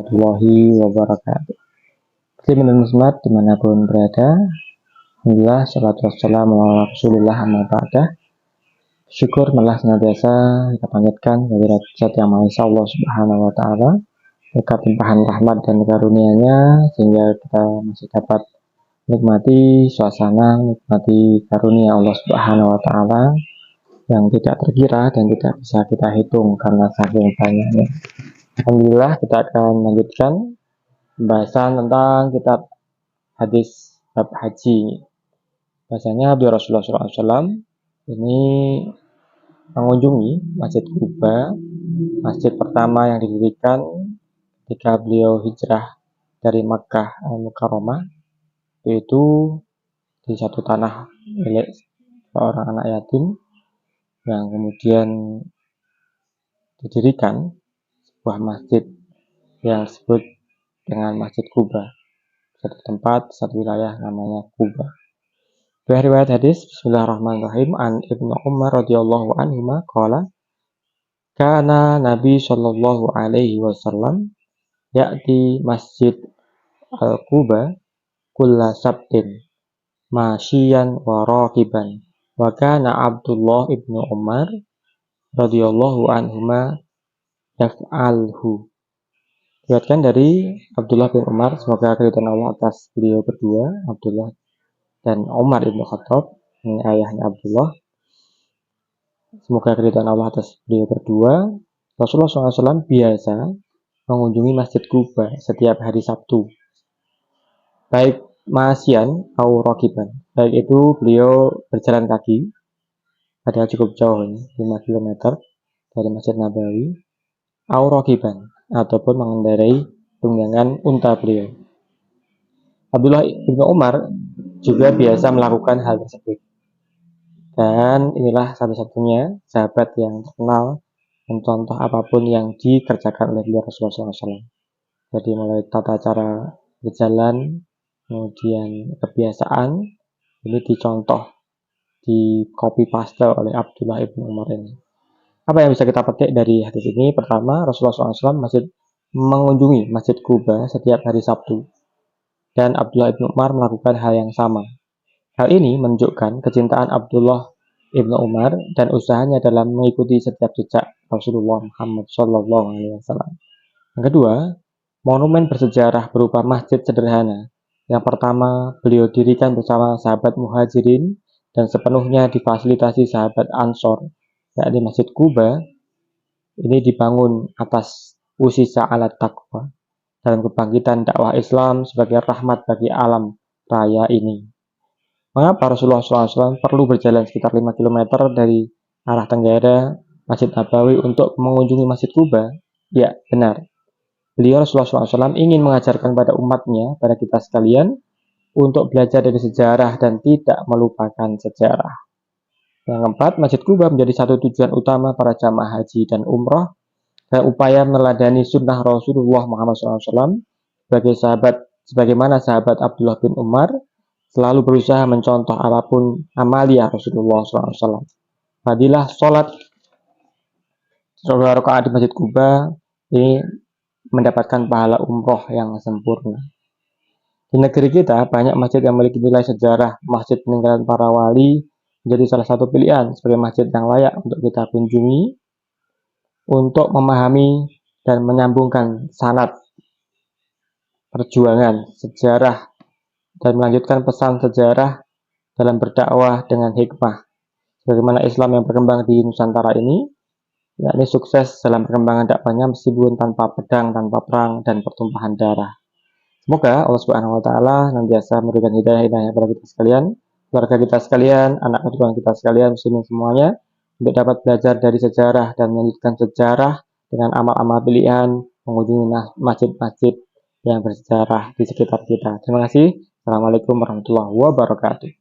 warahmatullahi wabarakatuh. Muslimin dan muslimat dimanapun berada, alhamdulillah, salatu wassalamu ala rasulillah amma ba'dah. Syukur malah senantiasa kita panjatkan kehadirat Zat Yang Maha Esa Allah Subhanahu wa taala, berkat limpahan rahmat dan karunia-Nya sehingga kita masih dapat nikmati suasana, nikmati karunia Allah Subhanahu wa taala yang tidak terkira dan tidak bisa kita hitung karena saking banyaknya. Alhamdulillah, kita akan melanjutkan pembahasan tentang kitab hadis bab haji. Bahasanya Rasulullah SAW ini mengunjungi Masjid Quba, masjid pertama yang didirikan ketika beliau hijrah dari Makkah Al-Mukarramah, yaitu di satu tanah milik seorang anak yatim yang kemudian didirikan sebuah masjid yang disebut dengan Masjid Quba. Satu tempat, satu wilayah namanya Quba. Riwayat hadis Bismillahirrahmanirrahim an Ibnu Umar radhiyallahu anhuma qala kana Nabi sallallahu alaihi wasallam ya'ti Masjid Al-Quba kulla sabtin masyian wa raqiban wa kana Abdullah ibnu Umar radhiyallahu anhuma yaf'alhu. Diriwayatkan dari Abdullah bin Umar, semoga keridhaan Allah atas beliau berdua, Abdullah dan Umar ibnu Khattab, ini ayahnya Abdullah. Semoga keridhaan Allah atas beliau berdua. Rasulullah SAW biasa mengunjungi Masjid Quba setiap hari Sabtu, baik masyian atau rakiban, baik itu beliau berjalan kaki, ada cukup jauh ini 5 km dari Masjid Nabawi, atau rakiban, ataupun mengendarai tunggangan unta beliau. Abdullah bin Umar juga biasa melakukan hal tersebut. Dan inilah satu-satunya sahabat yang terkenal mencontoh apapun yang dikerjakan oleh beliau Rasulullah SAW. Jadi mulai tata cara berjalan, kemudian kebiasaan, ini dicontoh, di copy paste oleh Abdullah bin Umar ini. Apa yang bisa kita petik dari hadis ini? Pertama, Rasulullah SAW mengunjungi Masjid Quba setiap hari Sabtu, dan Abdullah bin Umar melakukan hal yang sama. Hal ini menunjukkan kecintaan Abdullah bin Umar dan usahanya dalam mengikuti setiap jejak Rasulullah Muhammad SAW. Yang kedua, monumen bersejarah berupa masjid sederhana. Yang pertama, beliau dirikan bersama sahabat Muhajirin dan sepenuhnya difasilitasi sahabat Ansor, yakni Masjid Quba. Ini dibangun atas usisa alat taqwa dalam kebangkitan dakwah Islam sebagai rahmat bagi alam raya ini. Mengapa Rasulullah SAW perlu berjalan sekitar 5 km dari arah tenggara Masjid Nabawi untuk mengunjungi Masjid Quba? Ya, benar. Beliau Rasulullah SAW ingin mengajarkan pada umatnya, pada kita sekalian, untuk belajar dari sejarah dan tidak melupakan sejarah. Yang keempat, Masjid Quba menjadi satu tujuan utama para jamaah haji dan umroh dan upaya meneladani sunnah Rasulullah Muhammad SAW sebagai sebagaimana sahabat Abdullah bin Umar selalu berusaha mencontoh apapun amalia Rasulullah SAW. Fadilah sholat 2 rakaat di Masjid Quba ini mendapatkan pahala umroh yang sempurna. Di negeri kita banyak masjid yang memiliki nilai sejarah. Masjid peninggalan para wali menjadi salah satu pilihan sebagai masjid yang layak untuk kita kunjungi untuk memahami dan menyambungkan sanad perjuangan sejarah dan melanjutkan pesan sejarah dalam berdakwah dengan hikmah. Bagaimana Islam yang berkembang di Nusantara ini, yakni sukses dalam perkembangan dakwahnya meskipun tanpa pedang, tanpa perang dan pertumpahan darah. Semoga Allah Subhanahu wa taala senantiasa memberikan hidayah kepada kita sekalian, keluarga kita sekalian, anak keturunan kita sekalian, muslimin semuanya, untuk dapat belajar dari sejarah dan melanjutkan sejarah dengan amal-amal pilihan, mengunjungi masjid-masjid yang bersejarah di sekitar kita. Terima kasih. Assalamualaikum warahmatullahi wabarakatuh.